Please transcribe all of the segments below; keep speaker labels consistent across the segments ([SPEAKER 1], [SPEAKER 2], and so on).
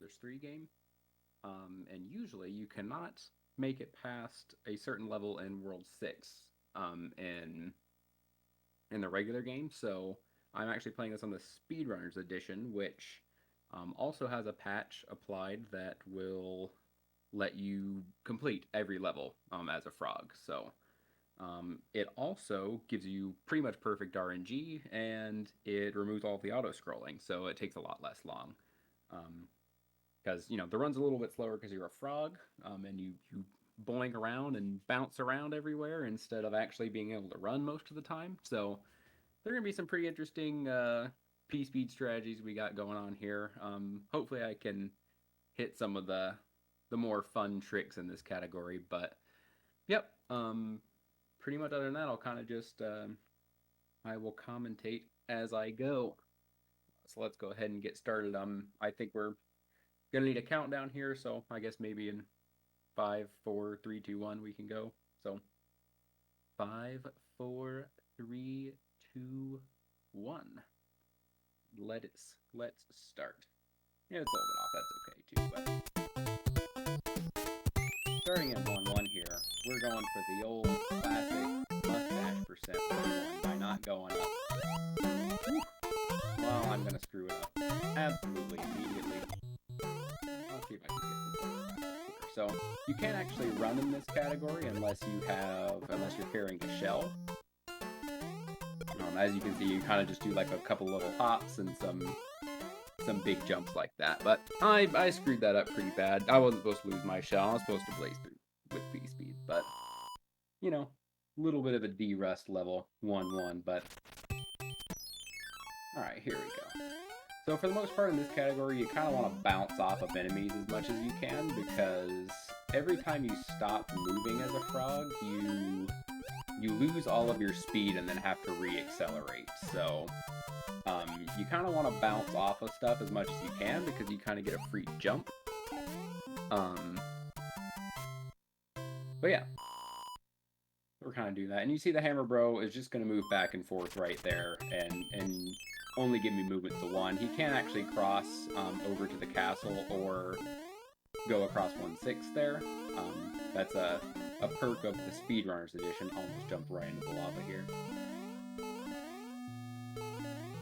[SPEAKER 1] there's 3 game. And usually you cannot make it past a certain level in World 6 in the regular game. So I'm actually playing this on the Speedrunners edition, which also has a patch applied that will let you complete every level as a frog. So it also gives you pretty much perfect RNG, and it removes all of the auto scrolling, so it takes a lot less long. Because the run's a little bit slower because you're a frog, and you boing around and bounce around everywhere instead of actually being able to run most of the time. So there are gonna be some pretty interesting P speed strategies we got going on here. Hopefully, I can hit some of the more fun tricks in this category. But yep, pretty much other than that, I'll kind of just I will commentate as I go. So let's go ahead and get started. I think we're gonna need a countdown here, so I guess maybe in 5, 4, 3, 2, 1 we can go. So 5, 4, 3, 2, 1. Let's start. Yeah, it's a little bit off. That's okay too. But starting at 1-1 here, we're going for the old classic mustache percent 1 by not going up. Whew. Well, I'm gonna screw it up absolutely immediately. I'll see if I can get some here. So you can't actually run in this category unless you're carrying a shell. As you can see, you kind of just do like a couple little hops and some big jumps like that. But I screwed that up pretty bad. I wasn't supposed to lose my shell. I was supposed to blaze through with B speed. But, a little bit of a D-rust level 1-1. But, alright, here we go. So for the most part in this category, you kind of want to bounce off of enemies as much as you can, because every time you stop moving as a frog, you lose all of your speed and then have to re-accelerate. So you kind of want to bounce off of stuff as much as you can, because you kind of get a free jump. But yeah, we're kind of doing that. And you see the Hammer Bro is just going to move back and forth right there and only give me movement to 1. He can't actually cross over to the castle or go across 1/6 there. That's a perk of the Speedrunners edition. Almost jumped right into the lava here.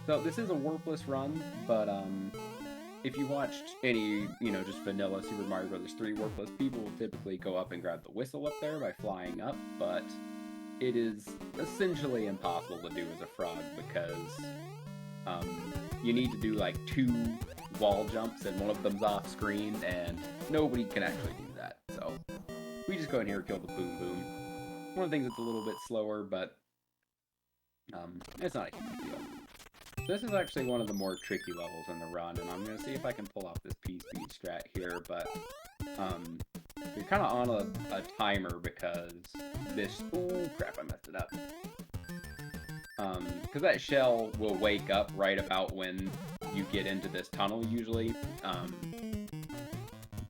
[SPEAKER 1] So this is a Warpless run, but if you watched any, just vanilla Super Mario Bros. 3 Warpless, people will typically go up and grab the whistle up there by flying up, but it is essentially impossible to do as a frog, because you need to do like 2 wall jumps, and one of them's off screen, and nobody can actually do that. So we just go in here and kill the Boom Boom. One of the things that's a little bit slower, but it's not a huge deal. This is actually one of the more tricky levels in the run, and I'm going to see if I can pull off this P-speed strat here, but you're kind of on a timer, because this... Oh, crap, I messed it up. Because that shell will wake up right about when you get into this tunnel, usually.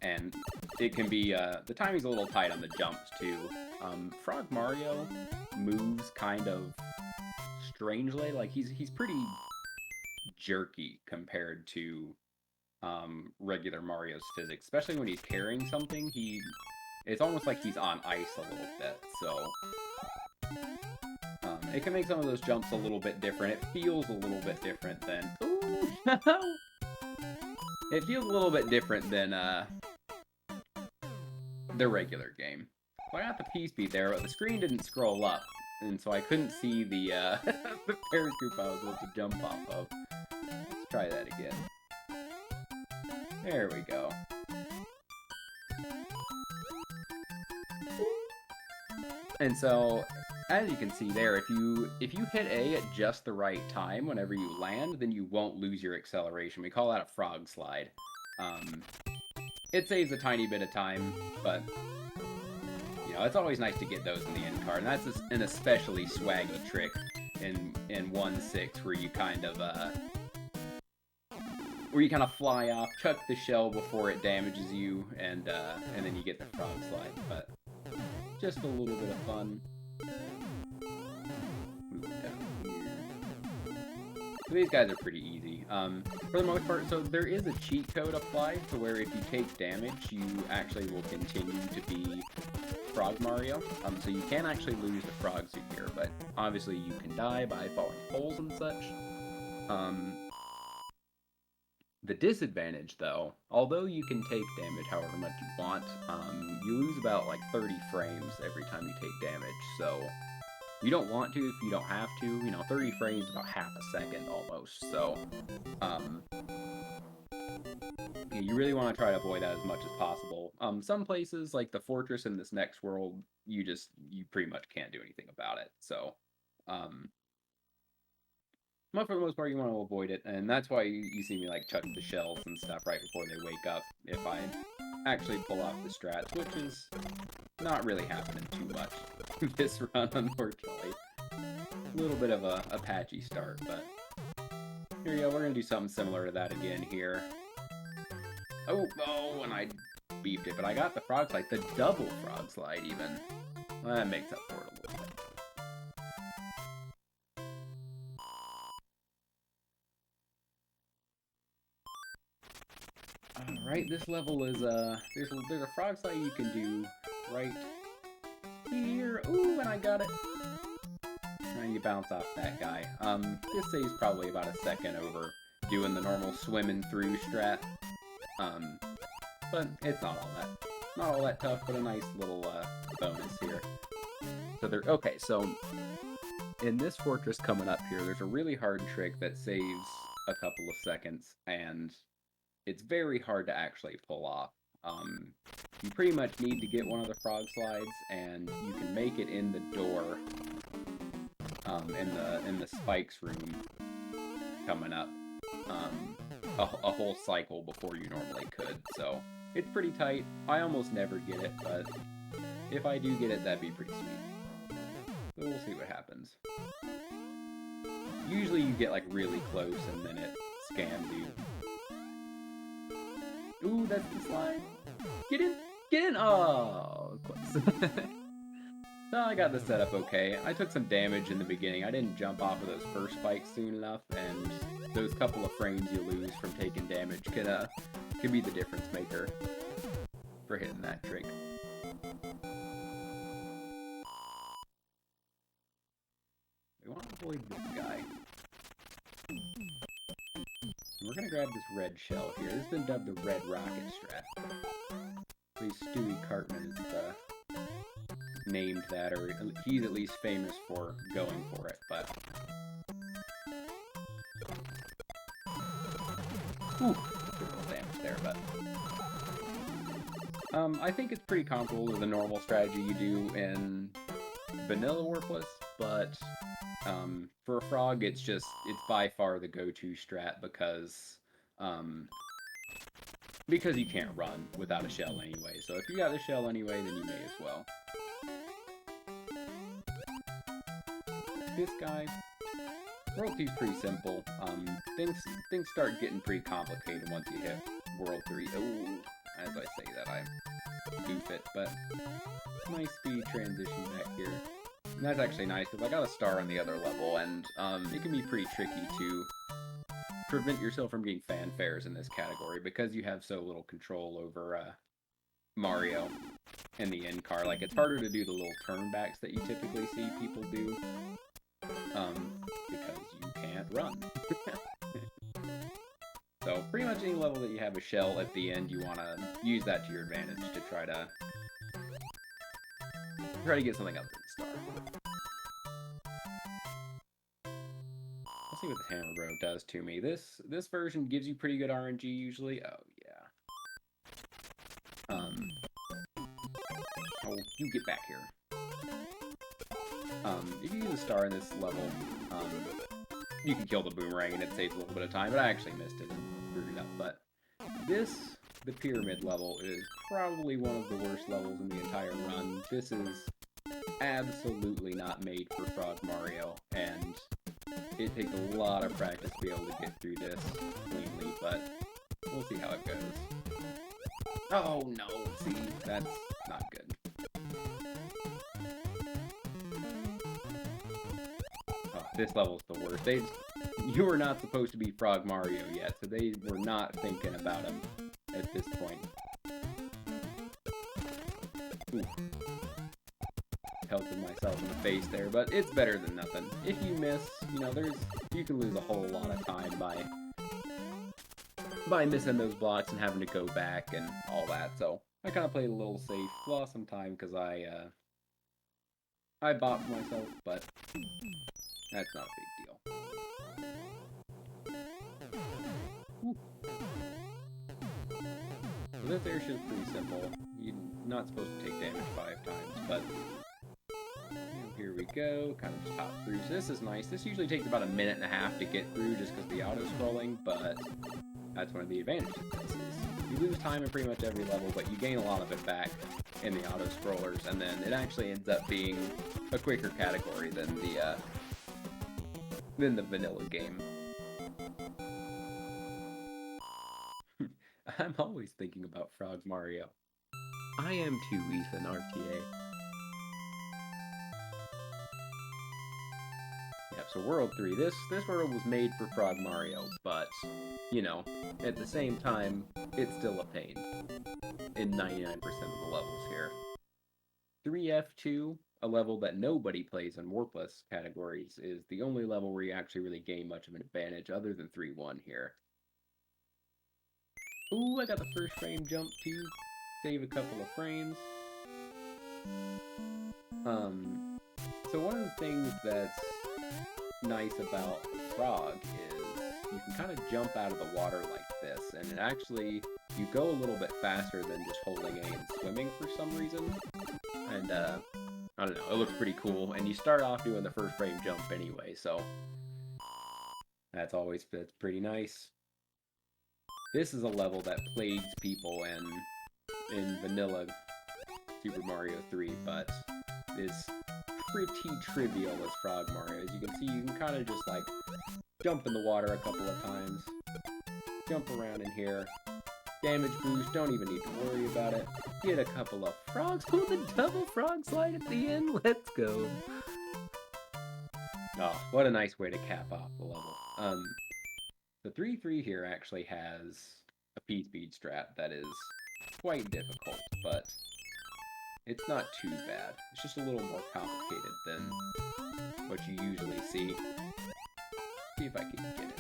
[SPEAKER 1] And it can be... the timing's a little tight on the jumps, too. Frog Mario moves kind of strangely. Like, he's pretty jerky compared to regular Mario's physics, especially when he's carrying something. It's almost like he's on ice a little bit, so it can make some of those jumps a little bit different. It feels a little bit different than... Ooh, it feels a little bit different than the regular game. So I got the P-speed there, but the screen didn't scroll up, and so I couldn't see the the paracoup I was supposed to jump off of. Let's try that again. There we go. And so, as you can see there, if you hit A at just the right time whenever you land, then you won't lose your acceleration. We call that a frog slide. It saves a tiny bit of time, but it's always nice to get those in the end card, and that's an especially swaggy trick in 1/6, where you kind of fly off, chuck the shell before it damages you, and then you get the frog slide. But just a little bit of fun. Move down here. So these guys are pretty easy. For the most part, so there is a cheat code applied to where if you take damage, you actually will continue to be Frog Mario. So you can actually lose the frog suit here, but obviously you can die by falling holes and such. The disadvantage, though, although you can take damage however much you want, you lose about like 30 frames every time you take damage, so you don't want to if you don't have to. You know, 30 frames is about half a second almost, so you really want to try to avoid that as much as possible. Some places, like the fortress in this next world, you pretty much can't do anything about it, so but for the most part, you want to avoid it, and that's why you see me like chuck the shells and stuff right before they wake up if I actually pull off the strats, which is not really happening too much this run, unfortunately. A little bit of a patchy start, but here you go, we're going to do something similar to that again here. Oh, and I beefed it, but I got the frog slide, the double frog slide even. Well, that makes up for it a little bit. Alright, this level is, there's a frog slide you can do right here. Ooh, and I got it. And you bounce off that guy. This saves probably about a second over doing the normal swimming through strat. But it's not all that tough, but a nice little, bonus here. So okay, so in this fortress coming up here, there's a really hard trick that saves a couple of seconds, and it's very hard to actually pull off. You pretty much need to get one of the frog slides, and you can make it in the door, in the spikes room coming up, a whole cycle before you normally could. So it's pretty tight. I almost never get it, but if I do get it, that'd be pretty sweet. So we'll see what happens. Usually you get like really close, and then it scams you. Ooh, that's the slide. Get in! Get in! Oh, close. So I got the setup okay. I took some damage in the beginning. I didn't jump off of those first spikes soon enough, and those couple of frames you lose from taking damage can be the difference maker for hitting that trick. We want to avoid this guy. We're gonna grab this red shell here. This has been dubbed the Red Rocket Strat. At least Stewie Cartman is named that, or he's at least famous for going for it, but... Ooh, took a little damage there, but... I think it's pretty comparable to the normal strategy you do in vanilla Warpless, but... for a frog, it's by far the go-to strat because you can't run without a shell anyway. So if you got the shell anyway, then you may as well. This guy, World 2's pretty simple. Things start getting pretty complicated once you hit World 3. Oh, as I say that, I goof it, but nice speed transition back here. And that's actually nice, because I got a star on the other level, and it can be pretty tricky to prevent yourself from getting fanfares in this category, because you have so little control over Mario and the end car. Like, it's harder to do the little turnbacks that you typically see people do, because you can't run. So, pretty much any level that you have a shell at the end, you want to use that to your advantage to try to get something other than the star. Let's see what the hammer bro does to me. This version gives you pretty good RNG usually. Oh yeah. Oh, you get back here. If you use a star in this level, you can kill the boomerang and it saves a little bit of time, but I actually missed it and screwed it up. But the pyramid level is probably one of the worst levels in the entire run. This is absolutely not made for Frog Mario, and it takes a lot of practice to be able to get through this cleanly, but we'll see how it goes. Oh no, see, that's not good. Oh, this level's the worst. You were not supposed to be Frog Mario yet, so they were not thinking about him at this point. Ooh. Pelted myself in the face there, but it's better than nothing. If you miss, you know, you can lose a whole lot of time by missing those blocks and having to go back and all that. So I kind of played a little safe, lost some time because I bopped myself, but that's not a big deal. Whew. So this airship's pretty simple. You're not supposed to take damage 5 times, but here we go. Kind of just hop through. So this is nice. This usually takes about 1.5 minutes to get through just because of the auto-scrolling, but that's one of the advantages of this. You lose time in pretty much every level, but you gain a lot of it back in the auto-scrollers, and then it actually ends up being a quicker category than the vanilla game. I'm always thinking about Frog Mario. I am too, Ethan, RTA. Yeah, so World 3. This world was made for Frog Mario, but, you know, at the same time, it's still a pain in 99% of the levels here. 3F2, a level that nobody plays in Warpless categories, is the only level where you actually really gain much of an advantage other than 3-1 here. Ooh, I got the first frame jump too. Save a couple of frames. So one of the things that's nice about Frog is you can kind of jump out of the water like this, and it actually, you go a little bit faster than just holding A and swimming for some reason. And, I don't know, it looks pretty cool, and you start off doing the first frame jump anyway, so that's pretty nice. This is a level that plagues people in vanilla Super Mario 3, but is pretty trivial as Frog Mario. As you can see, you can kind of just, like, jump in the water a couple of times, jump around in here, damage boost, don't even need to worry about it, get a couple of frogs, pull the double frog slide at the end, let's go! Oh, what a nice way to cap off the level. The 3-3 here actually has a P-speed strat that is quite difficult, but it's not too bad. It's just a little more complicated than what you usually see. See if I can get it.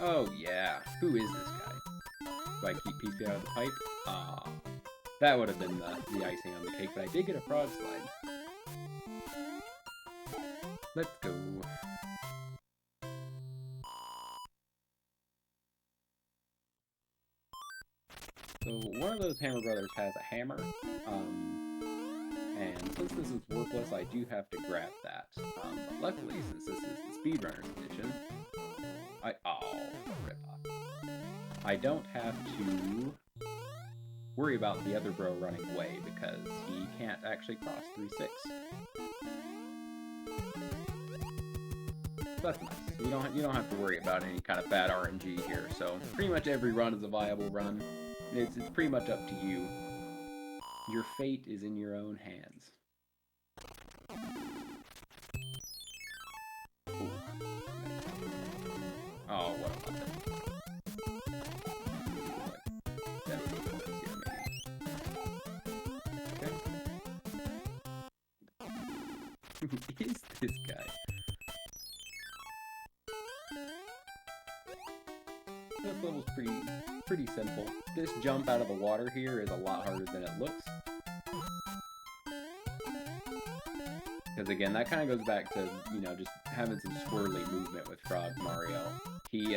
[SPEAKER 1] Oh yeah, who is this guy? Do I keep P-speed out of the pipe? Ah, that would have been the icing on the cake, but I did get a frog slide. Let's go. So one of those Hammer Brothers has a hammer, and since this is Warpless, I do have to grab that. But luckily, since this is the Speedrunners edition, I don't have to worry about the other bro running away because he can't actually cross 3-6. That's nice. You don't have to worry about any kind of bad RNG here. So pretty much every run is a viable run. It's pretty much up to you. Your fate is in your own hands. Ooh. Oh, what a weapon. Who is this guy? This level's pretty simple. This jump out of the water here is a lot harder than it looks. Because again, that kind of goes back to, you know, just having some swirly movement with Frog Mario. He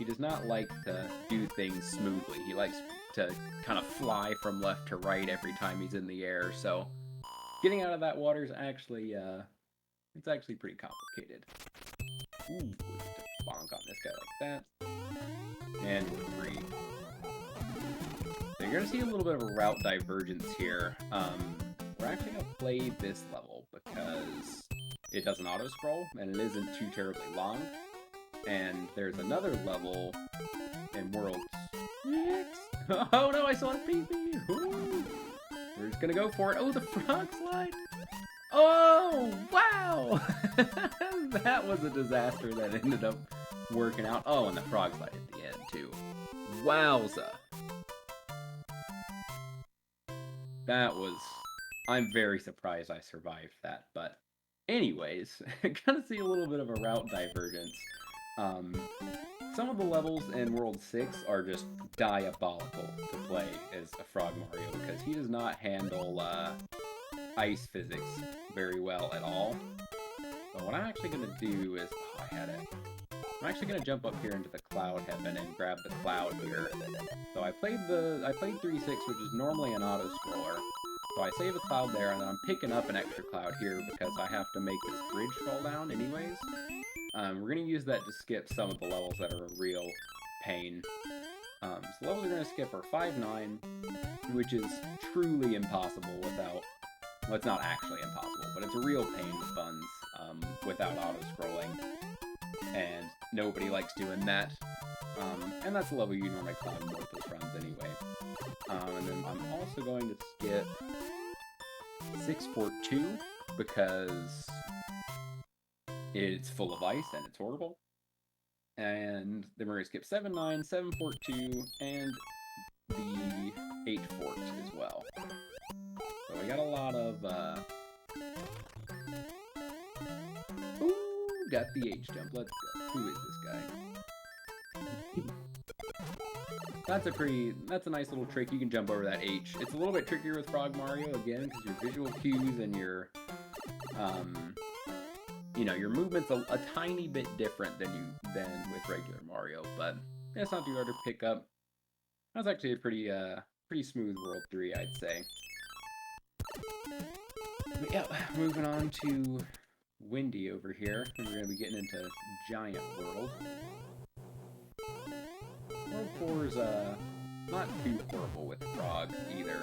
[SPEAKER 1] does not like to do things smoothly. He likes to kind of fly from left to right every time he's in the air, so getting out of that water is actually, it's actually pretty complicated. Ooh, just bonk on this guy like that. And we're free. So you're going to see a little bit of a route divergence here. We're actually going to play this level because it doesn't auto-scroll, and it isn't too terribly long. And there's another level in World 6. Oh no, I saw a PB! We're just gonna go for it. Oh, the frog slide! Oh, wow! That was a disaster that ended up working out. Oh, and the frog slide at the end, too. Wowza! That was... I'm very surprised I survived that, but... Anyways, gonna see a little bit of a route divergence. Some of the levels in World 6 are just diabolical to play as a Frog Mario, because he does not handle ice physics very well at all. But what I'm actually gonna do is... Oh, I had it. I'm actually gonna jump up here into the cloud heaven and grab the cloud here. So I played 3-6, which is normally an auto-scroller. So I save a cloud there, and then I'm picking up an extra cloud here because I have to make this bridge fall down anyways. We're going to use that to skip some of the levels that are a real pain. So the levels we're going to skip are 5-9, which is truly impossible without... Well, it's not actually impossible, but it's a real pain in the buns without auto-scrolling. And nobody likes doing that. And that's the level you normally climb in Warpless runs anyway. And then I'm also going to skip 6-4-2 because it's full of ice and it's horrible. And then we're going to skip 7-9, 7-4-2, and the 8-fort as well. So we got a lot of... Ooh, got the H-jump. Let's go. Who is this guy? That's a nice little trick. You can jump over that H. It's a little bit trickier with Frog Mario, again, because your visual cues and your, you know, your movement's a tiny bit different than with regular Mario, but it's not too hard to pick up. That's actually a pretty smooth World 3, I'd say. But yeah, moving on to Windy over here, and we're going to be getting into Giant World. World 4 is not too horrible with frogs either.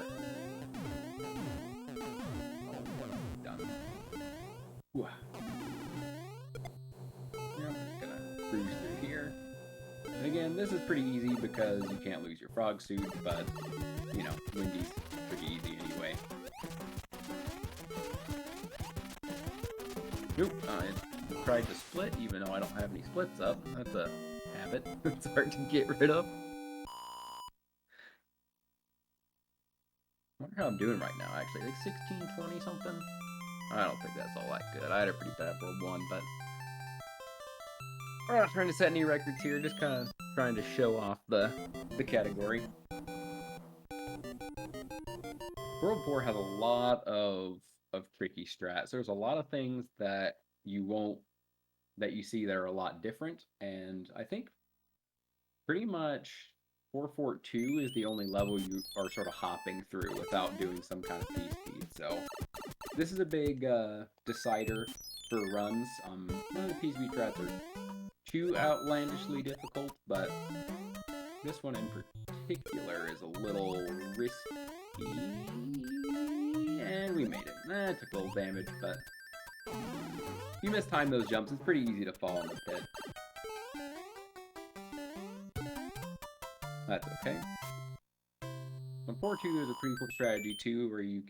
[SPEAKER 1] Oh, done. Whew. Yeah, I'm just gonna cruise through here. And again, this is pretty easy because you can't lose your frog suit, but, you know, Windy's pretty easy anyway. Nope, I tried to split even though I don't have any splits up. That's a habit. It's hard to get rid of. I wonder how I'm doing right now, actually. Like 16, 20 something? I don't think that's all that good. I had a pretty bad World 1, but... We're not trying to set any records here, just kind of trying to show off the category. World 4 has a lot of tricky strats. There's a lot of things that you see that are a lot different, and I think pretty much 4-4-2 is the only level you are sort of hopping through without doing some kind of P-speed, so this is a big decider for runs. None of the P-speed strats are too outlandishly difficult, but this one in particular is a little risky, and we made it. It took a little damage, but if you mistime those jumps, it's pretty easy to fall in the pit. That's okay. On 4-2, there's a pretty cool strategy too, where you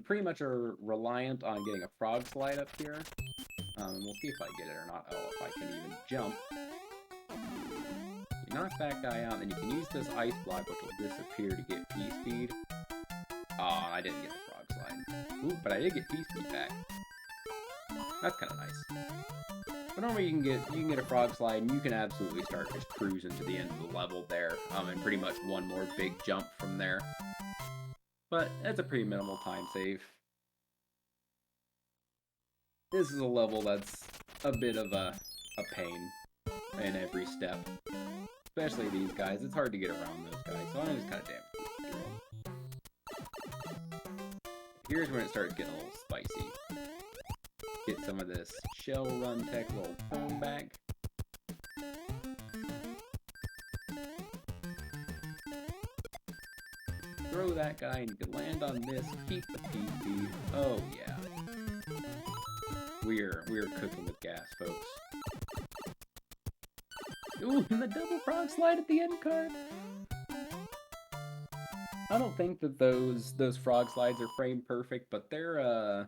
[SPEAKER 1] pretty much are reliant on getting a frog slide up here. We'll see if I get it or not. Oh, if I can even jump. You knock that guy out, and you can use this ice block, which will disappear to get P-speed. Oh, I didn't get the frog slide. Ooh, but I did get P-speed back. That's kind of nice. But normally you can get a frog slide, and you can absolutely start just cruising to the end of the level there, and pretty much one more big jump from there. But that's a pretty minimal time save. This is a level that's a bit of a pain in every step. Especially these guys. It's hard to get around those guys, so I'm just kind of damn. Here's when it starts getting a little spicy. Get some of this shell run tech little foam back. Throw that guy and you can land on this, keep the PP. Oh yeah. We're cooking with gas, folks. Ooh, and the double frog slide at the end card. I don't think that those frog slides are frame perfect, but they're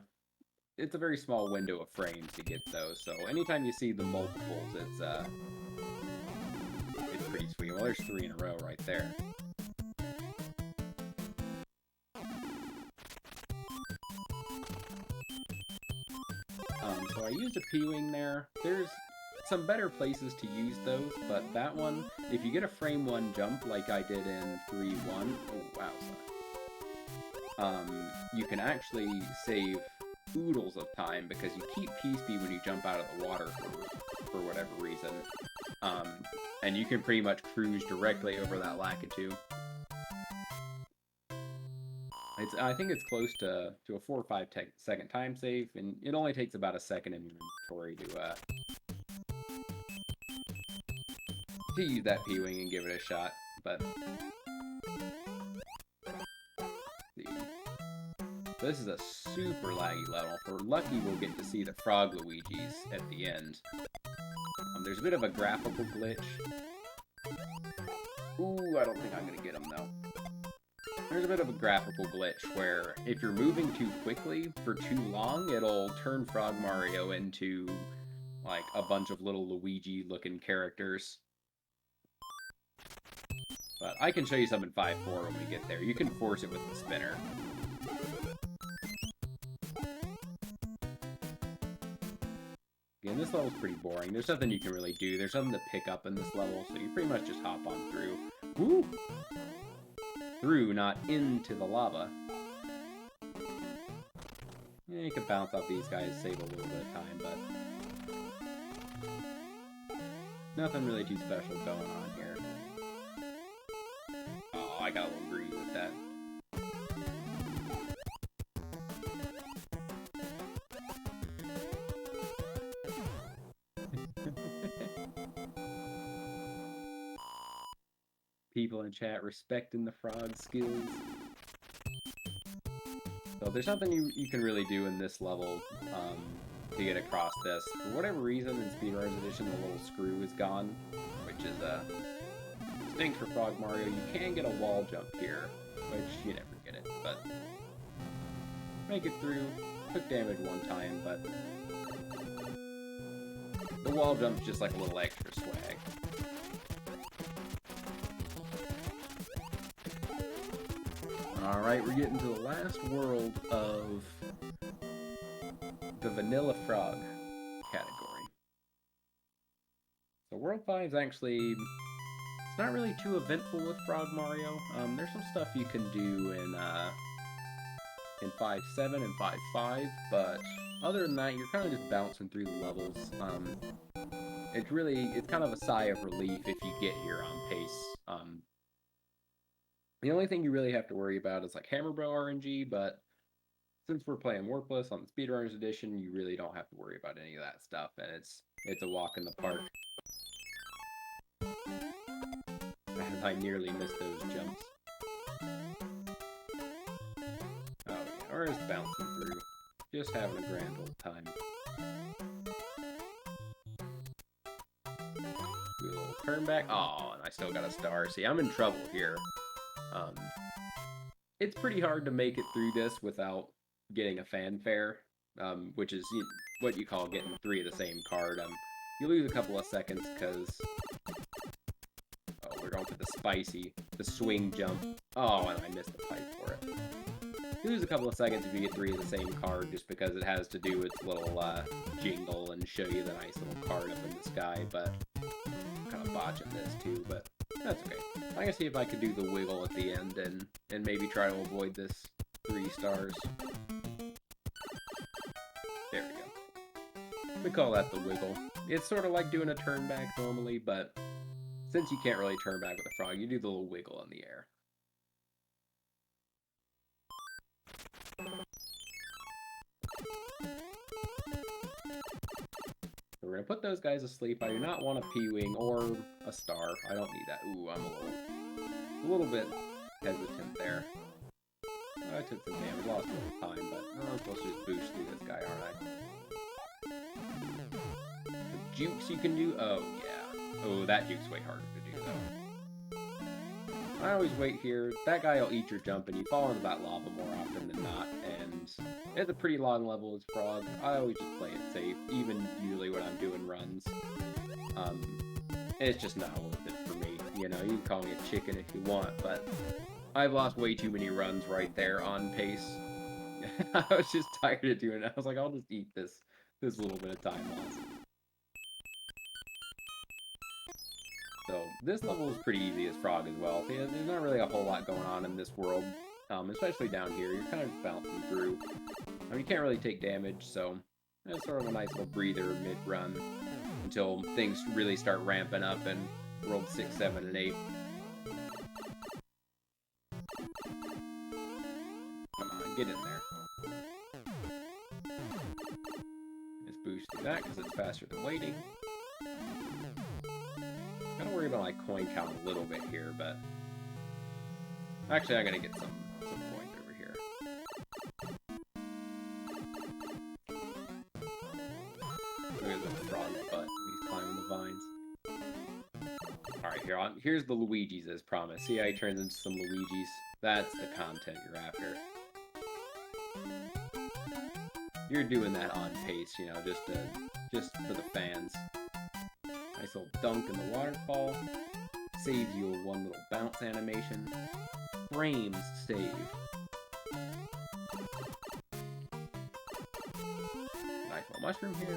[SPEAKER 1] it's a very small window of frames to get those. So anytime you see the multiples, it's pretty sweet. Well, there's 3 in a row right there. So I used a P-Wing there. There's some better places to use those, but that one, if you get a frame 1 jump like I did in 3-1, oh wow, you can actually save oodles of time because you keep P-speed when you jump out of the water for whatever reason. And you can pretty much cruise directly over that Lakitu. I think it's close to a 4 or 5 second time save, and it only takes about a second in your inventory to use that P-Wing and give it a shot. But this is a super laggy level. If we're lucky, we'll get to see the Frog Luigis at the end. There's a bit of a graphical glitch. Ooh, I don't think I'm gonna get him though. There's a bit of a graphical glitch where if you're moving too quickly for too long, it'll turn Frog Mario into like a bunch of little Luigi-looking characters. But I can show you some in 5.4 when we get there. You can force it with the spinner. Again, this level's pretty boring. There's nothing you can really do. There's nothing to pick up in this level, so you pretty much just hop on through. Woo! Through, not into the lava. Yeah, you can bounce off these guys, save a little bit of time, but nothing really too special going on here. Oh, I got a little greedy with that. People in chat respecting the frog skills. So there's nothing you can really do in this level to get across this. For whatever reason, in Speedrunners Edition, the little screw is gone, which is stinks for Frog Mario. You can get a wall jump here, which you never get it, but make it through. Took damage one time, but the wall jump's just like a little extra swag. Alright, we're getting to the last world of the Vanilla Frog category. So World 5 is actually, it's not really too eventful with Frog Mario. There's some stuff you can do in 5.7 and 5.5, but other than that, you're kind of just bouncing through the levels. It's kind of a sigh of relief if you get here on pace. The only thing you really have to worry about is like Hammer Bro RNG, but since we're playing Warpless on the Speedrunners Edition, you really don't have to worry about any of that stuff, and it's a walk in the park. As I nearly missed those jumps. Oh yeah, we're just bouncing through. Just having a grand old time. Do a little turn back. Oh, and I still got a star. See, I'm in trouble here. It's pretty hard to make it through this without getting a fanfare, which is what you call getting 3 of the same card. You lose a couple of seconds because... Oh, we're going for the swing jump. Oh, and I missed the pipe for it. You lose a couple of seconds if you get 3 of the same card just because it has to do its little jingle and show you the nice little card up in the sky, but I'm kind of botching this too, but that's okay. I can see if I could do the wiggle at the end and maybe try to avoid this 3 stars. There we go. We call that the wiggle. It's sort of like doing a turn back normally, but since you can't really turn back with a frog, you do the little wiggle in the air. We're going to put those guys asleep. I do not want a P-Wing or a star. I don't need that. Ooh, I'm a little bit hesitant there. I took some damage, lost a little time, but I'm supposed to just boost through this guy, aren't I? The jukes you can do? Oh, yeah. Oh, that juke's way harder to do, though. I always wait here. That guy will eat your jump, and you fall into that lava more often than not. And it's a pretty long level as Frog. I always just play it safe, even usually when I'm doing runs. It's just not worth it for me. You know, you can call me a chicken if you want, but I've lost way too many runs right there on pace. I was just tired of doing it. I was like, I'll just eat this little bit of time loss. So this level is pretty easy as Frog as well. So, yeah, there's not really a whole lot going on in this world, especially down here. You're kind of just bouncing through. You can't really take damage, so it's sort of a nice little breather mid-run until things really start ramping up in World 6, 7, and 8. Come on, get in there. Just boost through that because it's faster than waiting. Gotta worry about my coin count a little bit here, but actually I gotta get some coins over here. Look at the frog's butt. He's climbing the vines. Alright, here's the Luigi's as promised. See how he turns into some Luigi's? That's the content you're after. You're doing that on pace, you know, just for the fans. Nice little dunk in the waterfall. Saves you a one little bounce animation. Frames saved. Nice little mushroom here.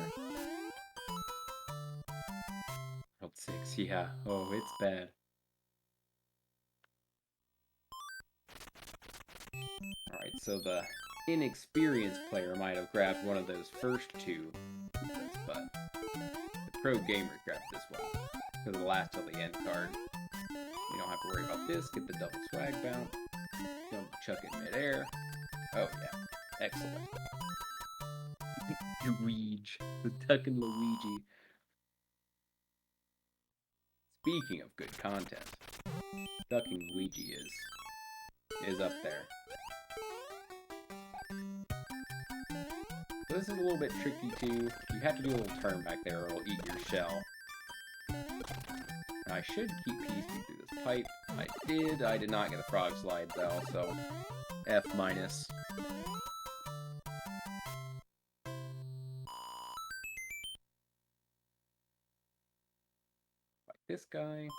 [SPEAKER 1] Oh, 6, yeah. Oh, it's bad. Alright, so the inexperienced player might have grabbed one of those first two, but the pro gamer grabbed this one because it'll last till the end card. You don't have to worry about this. Get the double swag bounce. Jump, chuck it midair. Oh yeah, excellent. Luigi, the Duckin' Luigi. Speaking of good content, Ducking Luigi is up there. So this is a little bit tricky too. You have to do a little turn back there or it'll eat your shell. Now I should keep peacing through this pipe. I did. I did not get a frog slide though, so F minus. Like this guy.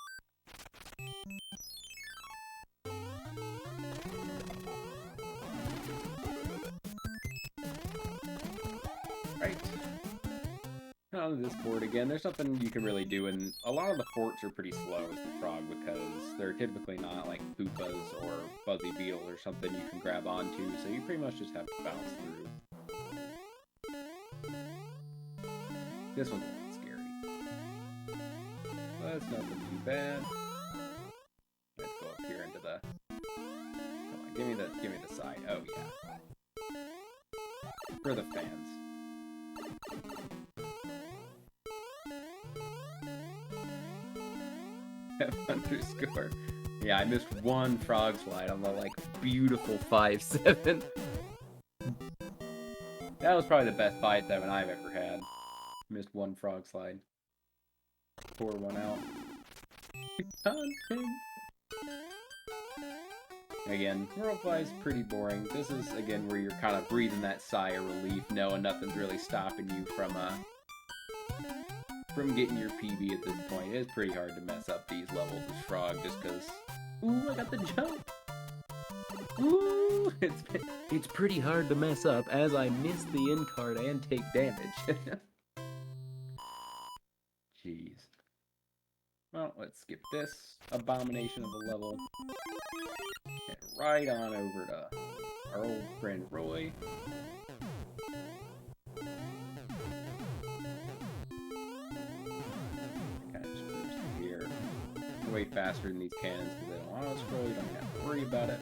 [SPEAKER 1] Right. On this board again, there's nothing you can really do, and a lot of the forts are pretty slow as the frog because they're typically not like Koopas or Fuzzy Beetle or something you can grab onto, so you pretty much just have to bounce through. This one's a little scary. But it's nothing too bad. Let's go up here into the... Come on, give me the side. Oh yeah. For the fans. Underscore. Yeah, I missed one frog slide on the, like, beautiful 5-7. That was probably the best 5-7 I've ever had. Missed one frog slide. Pour one out. Content! Again, World 5 is pretty boring. This is, again, where you're kind of breathing that sigh of relief, knowing nothing's really stopping you from getting your PB at this point. It's pretty hard to mess up these levels with Frog just because... Ooh, I got the jump! Ooh! It's pretty hard to mess up as I miss the end card and take damage. Jeez. Well, let's skip this abomination of a level. Head right on over to our old friend Roy. Way faster than these cannons because they don't auto scroll. You don't even have to worry about it.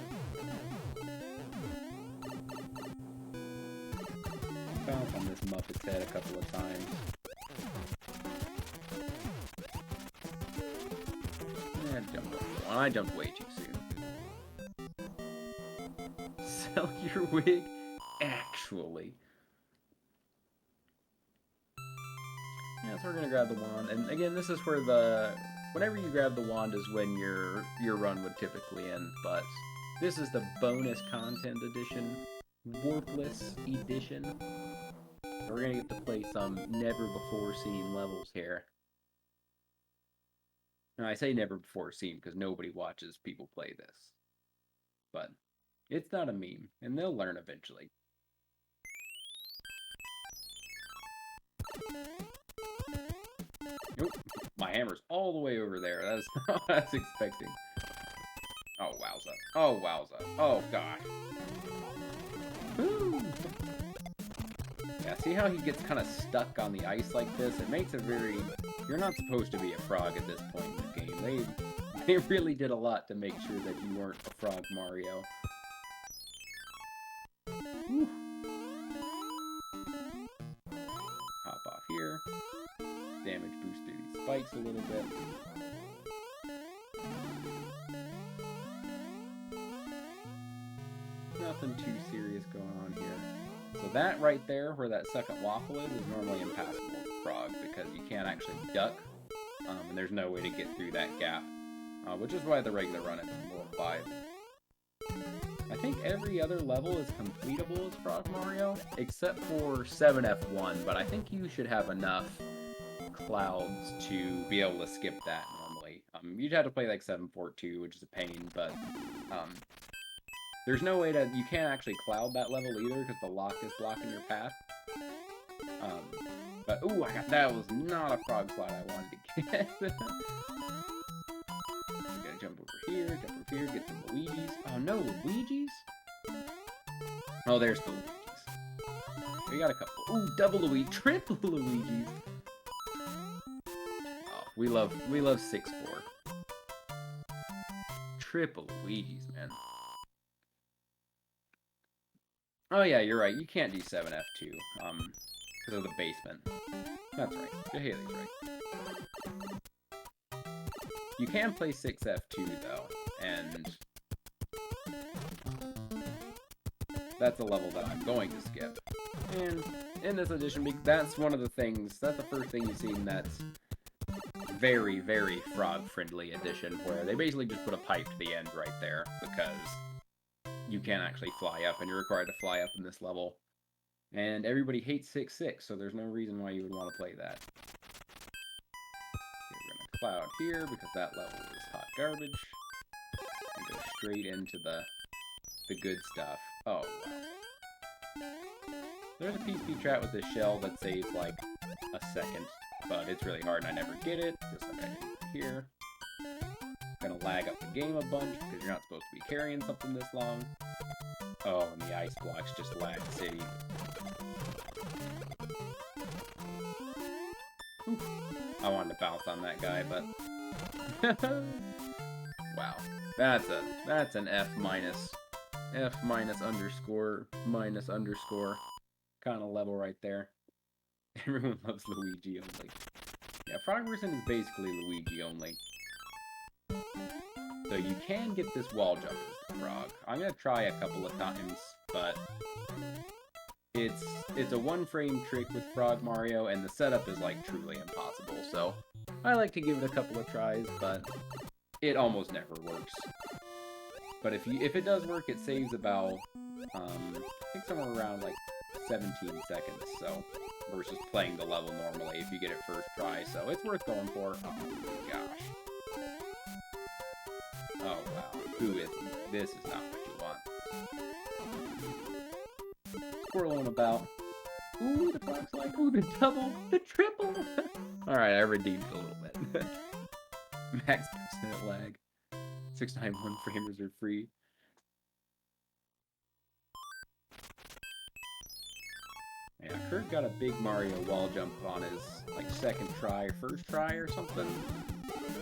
[SPEAKER 1] Bounce on this Muppet's head a couple of times. I jumped way too soon. Sell your wig? Actually. Yeah, so we're gonna grab the wand. And again, this is where the whenever you grab the wand is when your run would typically end, but this is the bonus content edition, Warpless edition. So we're gonna get to play some never before seen levels here. And I say never before seen because nobody watches people play this. But it's not a meme, and they'll learn eventually. Nope, my hammer's all the way over there. That's not what I was expecting. Oh, wowza. Oh, wowza. Oh, gosh. Woo! Yeah, see how he gets kind of stuck on the ice like this? It makes it very... You're not supposed to be a frog at this point in the game. They really did a lot to make sure that you weren't a frog Mario. Whew. Hop off here. Damage boost through these spikes a little bit. Nothing too serious going on here. So that right there, where that second waffle is normally impassable with a frog because you can't actually duck, and there's no way to get through that gap, which is why the regular run is more 5. I think every other level is completable as Frog Mario, except for 7F1, but I think you should have enough clouds to be able to skip that normally. You'd have to play like 742, which is a pain, but there's no way to... You can't actually cloud that level either because the lock is blocking your path. But, ooh, that was not a frog slide I wanted to get. We gotta jump over here, get some Luigis. Oh, no Luigis? Oh, there's the Luigis. We got a couple. Ooh, double Luigi, triple Luigis. Oh, we love 6-4. Triple Luigis, man. Oh yeah, you're right. You can't do 7F2, because of the basement. That's right. Haley's right. You can play 6F2 though, and that's a level that I'm going to skip. And in this edition, that's one of the things. That's the first thing you've seen that's very, very frog-friendly edition, where they basically just put a pipe to the end right there because you can't actually fly up, and you're required to fly up in this level. And everybody hates 6-6, so there's no reason why you would want to play that. Okay, we're going to cloud here, because that level is hot garbage. And go straight into the good stuff. Oh, wow. There's a PSP trap with this shell that saves, like, a second, but it's really hard, and I never get it, just like I did here. Gonna lag up the game a bunch because you're not supposed to be carrying something this long. Oh, and the ice blocks just lag the city. Oof. I wanted to bounce on that guy, but wow, that's an F minus underscore minus underscore kind of level right there. Everyone loves Luigi only. Yeah, Frog Person is basically Luigi only. So you can get this wall jump as the frog. I'm gonna try a couple of times, but it's a one-frame trick with Frog Mario, and the setup is like truly impossible. So I like to give it a couple of tries, but it almost never works. But if it does work, it saves about I think somewhere around like 17 seconds. So versus playing the level normally if you get it first try. So it's worth going for. Oh my gosh. Oh wow, who is this? Is not what you want. Squirreling about. Ooh, the frog's like, ooh, the double, the triple. Alright, I redeemed a little bit. Max percent lag. 691 framers are free. Yeah, Kurt got a big Mario wall jump on his like second try or first try or something.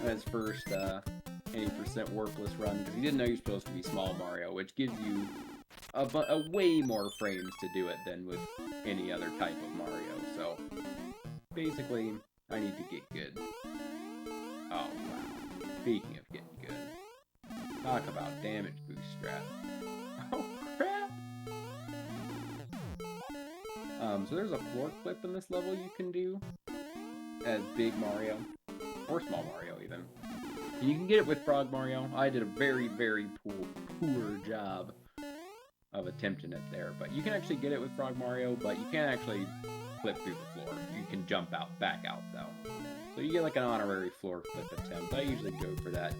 [SPEAKER 1] On his first 80% Warpless run, because he didn't know you're supposed to be small Mario, which gives you a way more frames to do it than with any other type of Mario. So basically, I need to get good. Oh wow. Speaking of getting good, talk about damage boost strat. Oh crap! So there's a floor clip in this level you can do as Big Mario, or Small Mario even. You can get it with Frog Mario. I did a very, very poor job of attempting it there. But you can actually get it with Frog Mario, but you can't actually flip through the floor. You can jump back out, though. So you get like an honorary floor flip attempt. I usually go for that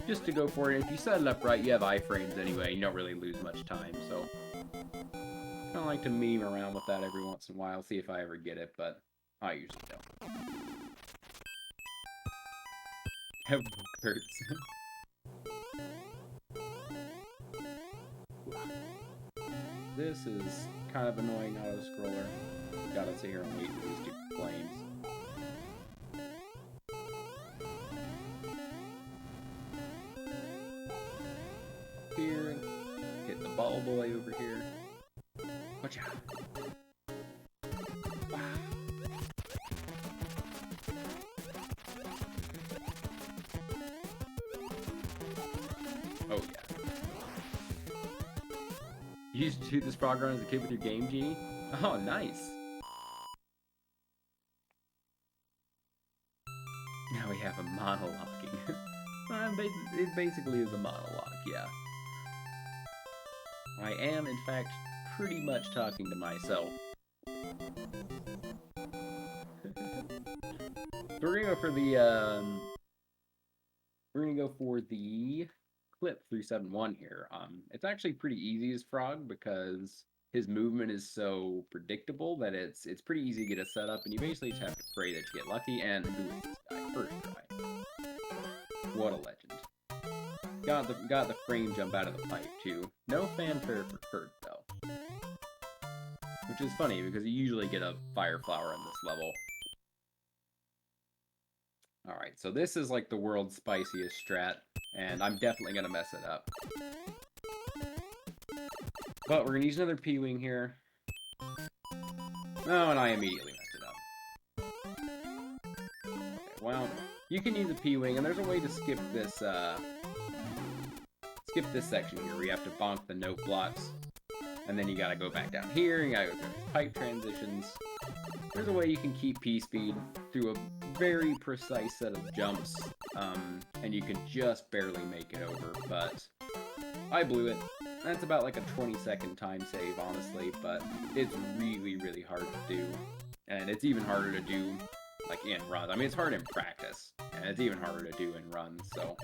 [SPEAKER 1] just to go for it. If you set it up right, you have iframes anyway. You don't really lose much time, so I don't like to meme around with that every once in a while, see if I ever get it, but I usually don't. That hurts. This is kind of annoying auto-scroller. Gotta sit here and wait for these stupid flames. Here, hit the ball boy over here. Watch out. Wow. Oh yeah. You used to do this frog run as a kid with your Game Genie? Oh, nice. Now we have a monologuing. It basically is a monologue, yeah. I am, in fact, pretty much talking to myself. So we're gonna go for the clip 371 here. It's actually pretty easy as Frog because his movement is so predictable that it's pretty easy to get a setup, and you basically just have to pray that you get lucky and do it this guy first try. What a legend. Got the frame jump out of the pipe too. No fanfare for Kurt though. Which is funny because you usually get a fire flower in this level. Alright, so this is like the world's spiciest strat, and I'm definitely gonna mess it up. But we're gonna use another P-Wing here. Oh, and I immediately messed it up. Okay, well, you can use a P-Wing, and there's a way to skip this section here where you have to bonk the note blocks, and then you gotta go back down here, you gotta go through pipe transitions. There's a way you can keep P-Speed through a very precise set of jumps, and you can just barely make it over, but I blew it. That's about like a 20-second time save, honestly, but it's really, really hard to do, and it's even harder to do, like, in runs. I mean, it's hard in practice, and it's even harder to do in runs, so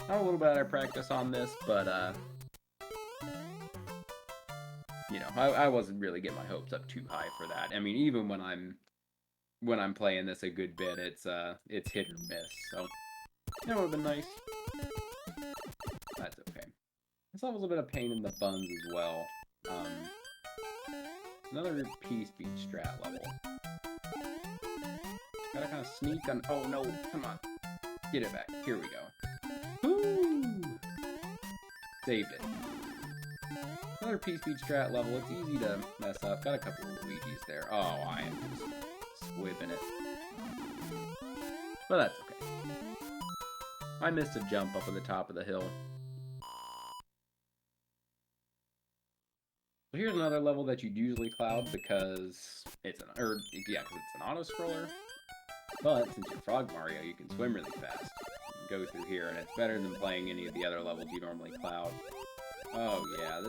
[SPEAKER 1] I have a little bit out of practice on this, but, you know, I wasn't really getting my hopes up too high for that. I mean, even when I'm playing this a good bit, it's hit or miss, so that would have been nice. That's okay. This level's a bit of pain in the buns as well. Another P-Speed strat level. Gotta kind of sneak on. Oh no! Come on, get it back. Here we go. Woo! Saved it. Another P-Speed strat level. It's easy to mess up. Got a couple of Luigi's there. Oh, I am just squibbing it. But that's okay. I missed a jump up at the top of the hill. So here's another level that you'd usually cloud because it's because it's an auto-scroller. But since you're Frog Mario, you can swim really fast. You can go through here, and it's better than playing any of the other levels you normally cloud. Oh yeah,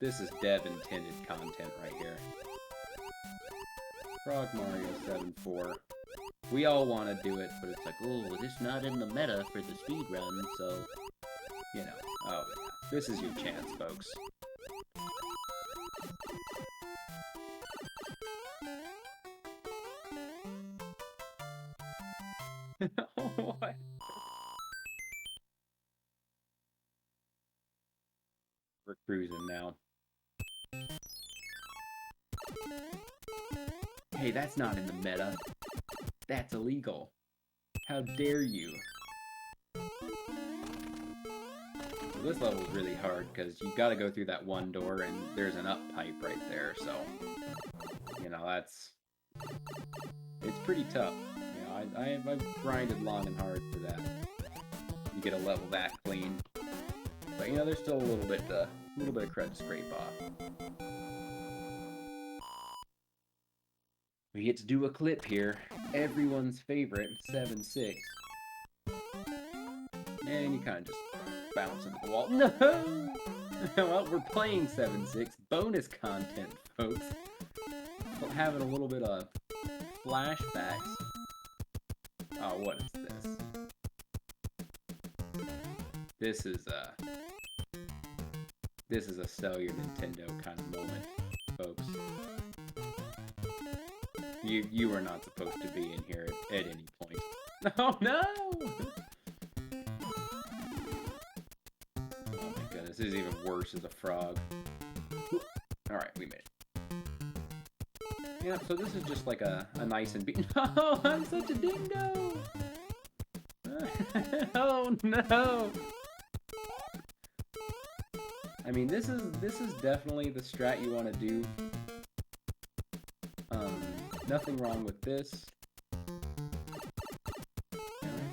[SPEAKER 1] this is dev intended content right here. Frog Mario 7-4. We all want to do it, but it's like, oh, this is not in the meta for the speedrun, so you know. Oh yeah, this is your chance, folks. What? We're cruising now. Hey, that's not in the meta. That's illegal. How dare you? So this level is really hard because you gotta go through that one door and there's an up pipe right there, so you know, it's pretty tough. You know, I've grinded long and hard for that. You get a level that clean. But you know, there's still a little bit of cred to scrape off. We get to do a clip here. Everyone's favorite 7-6. And you kind of just bounce into the wall. No! Well, we're playing 7-6. Bonus content, folks. But having a little bit of flashbacks. Oh, what is this? This is a sell your Nintendo kind of moment, folks. You are not supposed to be in here at any point. Oh no! Oh my goodness, this is even worse as a frog. Alright, we made it. Yeah, so this is just like a nice and beaten. Oh, I'm such a dingo! Oh no! I mean, this is definitely the strat you want to do. Nothing wrong with this.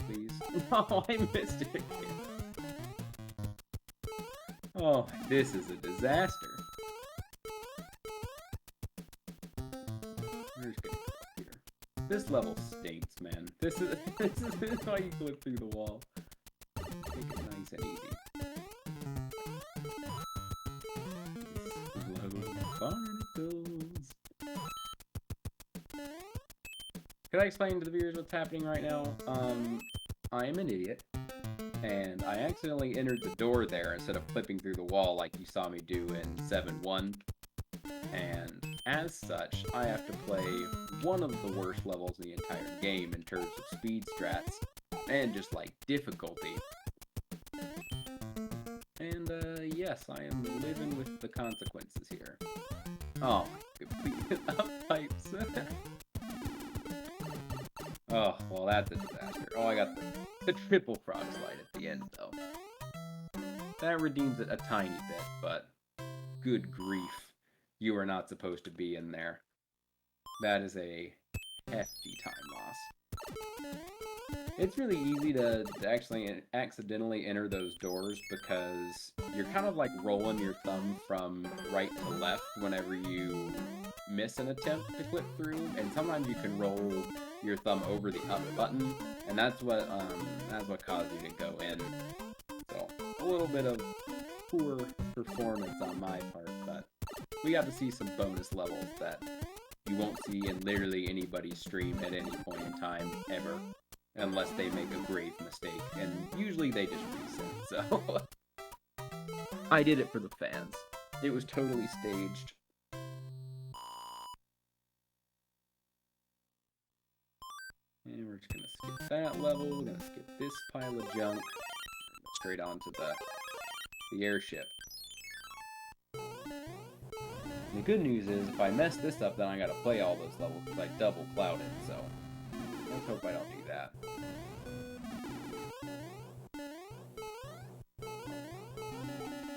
[SPEAKER 1] Please. Oh, I missed it again. Oh, this is a disaster. We're just getting here. This level stinks, man. This is why you clip through the wall. Make it nice and easy. Barnacles. Could I explain to the viewers what's happening right now? I am an idiot, and I accidentally entered the door there instead of flipping through the wall like you saw me do in 7-1. And as such, I have to play one of the worst levels in the entire game in terms of speed strats, and just like difficulty. And yes, I am living with the consequences here. Oh, up pipes. Oh, well, that's a disaster. Oh, I got the triple frog slide at the end, though. That redeems it a tiny bit, but good grief. You are not supposed to be in there. That is a hefty time loss. It's really easy to actually accidentally enter those doors because you're kind of like rolling your thumb from right to left whenever you miss an attempt to clip through, and sometimes you can roll your thumb over the up button, and that's what caused you to go in. So a little bit of poor performance on my part, but we got to see some bonus levels that you won't see in literally anybody's stream at any point in time ever, unless they make a grave mistake, and usually they just reset. So I did it for the fans. It was totally staged. And we're just gonna skip that level, we're gonna skip this pile of junk, straight onto the airship. And the good news is, if I mess this up, then I gotta play all those levels, because I double clouded, so let's hope I don't do that.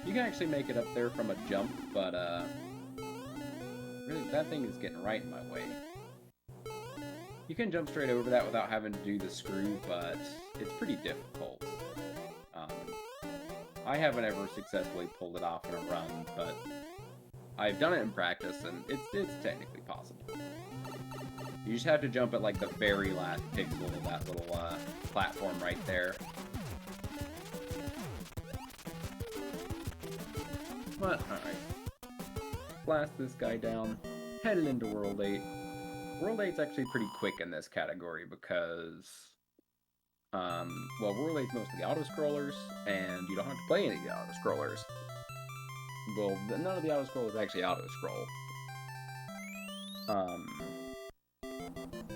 [SPEAKER 1] You can actually make it up there from a jump, but really, that thing is getting right in my way. You can jump straight over that without having to do the screw, but it's pretty difficult. I haven't ever successfully pulled it off in a run, but I've done it in practice, and it's technically possible. You just have to jump at like the very last pixel of that little platform right there. But, alright. Blast this guy down, headed into World 8. World 8's actually pretty quick in this category because, well, World 8's mostly auto-scrollers, and you don't have to play any of the auto-scrollers. Well, none of the auto-scrollers actually auto-scroll.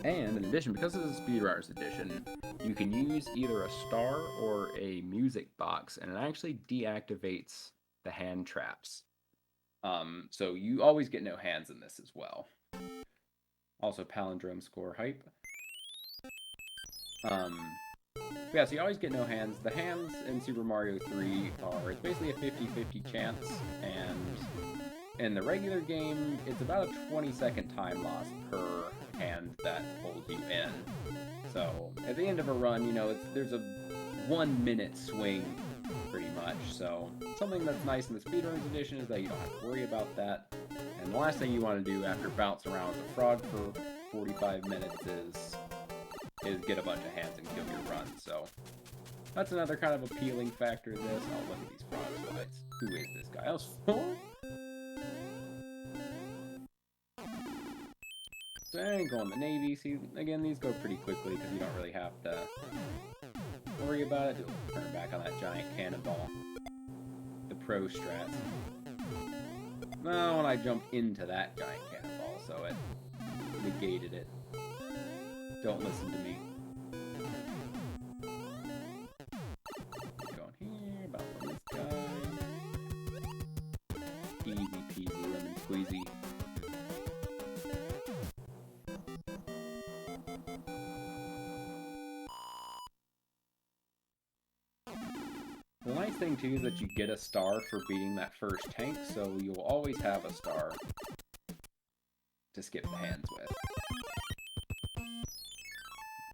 [SPEAKER 1] And in addition, because this is a Speedrunners Edition, you can use either a star or a music box, and it actually deactivates the hand traps. So you always get no hands in this as well. Also, palindrome score hype. Yeah, so you always get no hands. The hands in Super Mario 3 are, it's basically a 50-50 chance, and in the regular game, it's about a 20-second time loss per hand that pulls you in. So, at the end of a run, you know, there's a 1-minute swing, pretty much. So, something that's nice in the Speedrunners Edition is that you don't have to worry about that. And the last thing you want to do after bouncing around with a frog for 45 minutes is get a bunch of hands and kill your run. So That's another kind of appealing factor in this. Oh, look at these frog slides. Who is this guy? I was 4? So I ain't going the Navy. See, again, these go pretty quickly because you don't really have to worry about it. Turn back on that giant cannonball. The pro strats. No, when I jumped into that giant cannonball, so it negated it. Don't listen to me. Keep going here, about this guy. Easy peasy, lemon squeezy. The nice thing too is that you get a star for beating that first tank, so you'll always have a star to skip the hands with.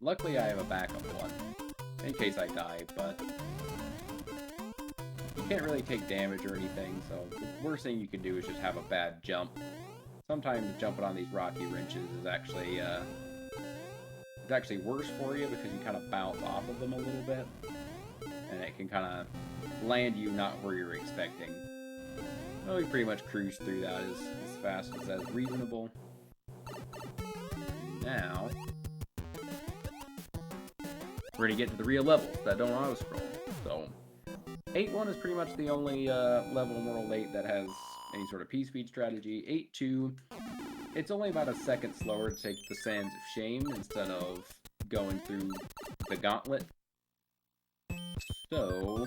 [SPEAKER 1] Luckily I have a backup one, in case I die, but you can't really take damage or anything, so the worst thing you can do is just have a bad jump. Sometimes jumping on these rocky wrenches is actually, it's actually worse for you because you kind of bounce off of them a little bit. And it can kind of land you not where you're expecting. Well, we pretty much cruise through that as fast as that's reasonable. Now, we're going to get to the real levels that don't auto-scroll. So, 8-1 is pretty much the only level in World 8 that has any sort of P-speed strategy. 8-2, it's only about a second slower to take the Sands of Shame instead of going through the Gauntlet. So,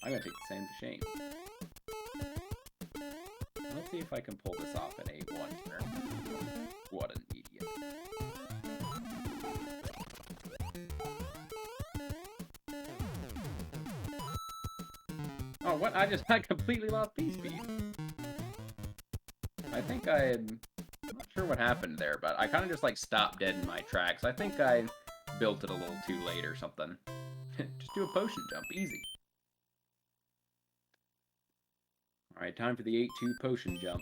[SPEAKER 1] I'm going to take the Sands of Shame. Let's see if I can pull this off in 8-1 here. What an idiot. Oh, what? I completely lost P-speed. I think I'm not sure what happened there, but I kind of just like stopped dead in my tracks. I think I built it a little too late or something. Just do a potion jump, easy. Alright, time for the 8-2 potion jump.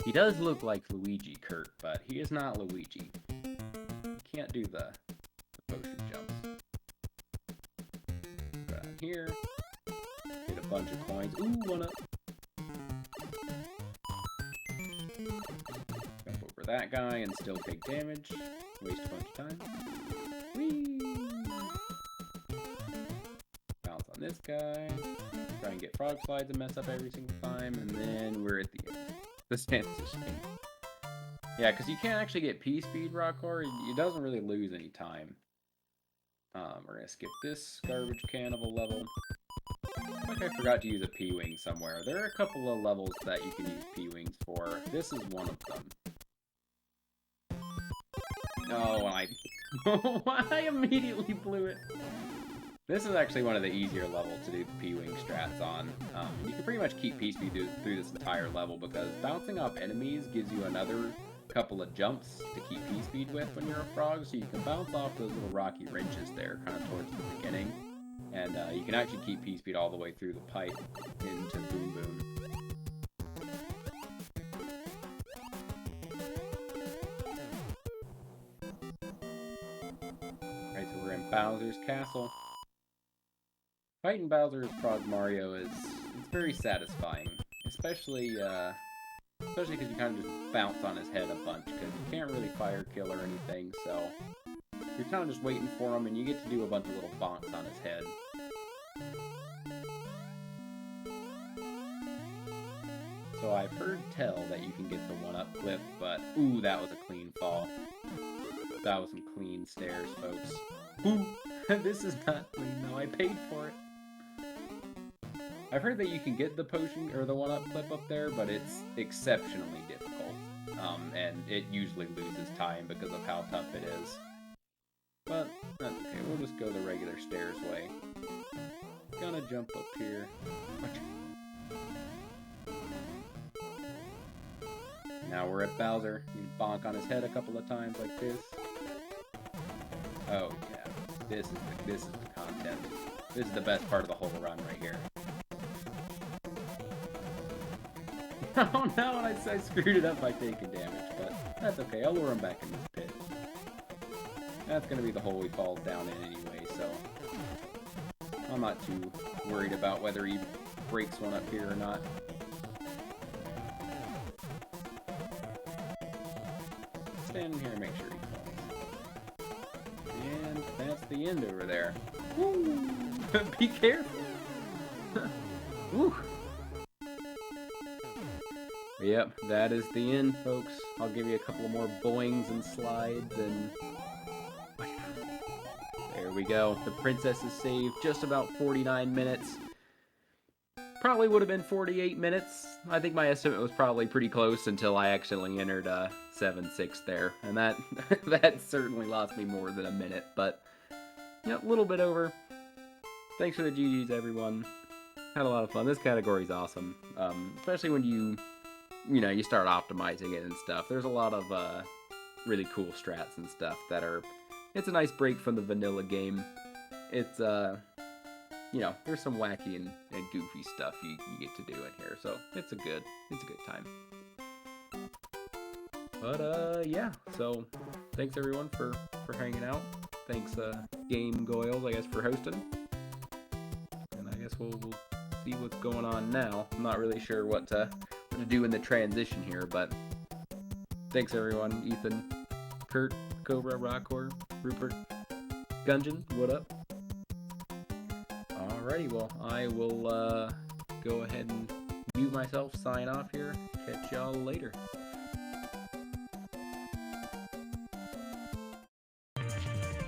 [SPEAKER 1] He does look like Luigi, Kurt, but he is not Luigi. He can't do the potion jumps. Go down here. Get a bunch of coins. Ooh, one up. Jump over that guy and still take damage. Waste a bunch of time. Whee! Bounce on this guy. Try and get frog slides and mess up every single time, and then we're at the end. The Sands of Shame. Yeah, because you can't actually get P-speed Rockcore. It doesn't really lose any time. We're gonna skip this garbage can of a level. I think I forgot to use a P-wing somewhere. There are a couple of levels that you can use P-wings for. This is one of them. Oh, I immediately blew it. This is actually one of the easier levels to do the P-wing strats on. You can pretty much keep P-speed through this entire level because bouncing off enemies gives you another couple of jumps to keep P-speed with when you're a frog, so you can bounce off those little rocky wrenches there kind of towards the beginning. And you can actually keep P-speed all the way through the pipe into Boom Boom. Alright, so we're in Bowser's Castle. Fighting Bowser as Frog Mario it's very satisfying, especially because you kind of just bounce on his head a bunch, because you can't really fire kill or anything, so you're kind of just waiting for him, and you get to do a bunch of little bonks on his head. So I've heard tell that you can get the one-up clip, but ooh, that was a clean fall. That was some clean stairs, folks. Ooh, this is not clean though, I paid for it. I've heard that you can get the potion or the one-up clip up there, but it's exceptionally difficult. And it usually loses time because of how tough it is. But that's okay, we'll just go the regular stairs way. Gonna jump up here. Now we're at Bowser. You can bonk on his head a couple of times like this. Oh yeah, this is the content. This is the best part of the whole run right here. Oh no, I screwed it up by taking damage, but that's okay. I'll lure him back in this pit. That's going to be the hole he falls down in anyway, so I'm not too worried about whether he breaks one up here or not. Stand in here and make sure he falls. And that's the end over there. Woo! Be careful! Woo! Yep, that is the end, folks. I'll give you a couple more boings and slides, and there we go. The princess is saved. Just about 49 minutes. Probably would have been 48 minutes. I think my estimate was probably pretty close until I accidentally entered 7-6 there, and that that certainly lost me more than a minute. But yeah, a little bit over. Thanks for the GGs, everyone. Had a lot of fun. This category is awesome, especially when you start optimizing it and stuff. There's a lot of really cool strats and stuff that are. It's a nice break from the vanilla game. It's there's some wacky and goofy stuff you get to do in here, so it's a good time. But yeah, so thanks everyone for hanging out. Thanks Gamegoyles, I guess, for hosting. And I guess we'll see what's going on now. I'm not really sure what to do in the transition here, but thanks everyone. Ethan, Kurt, Cobra, Rockor, Rupert, Gungeon, what up? Alrighty, well, I will go ahead and mute myself, sign off here. Catch y'all later.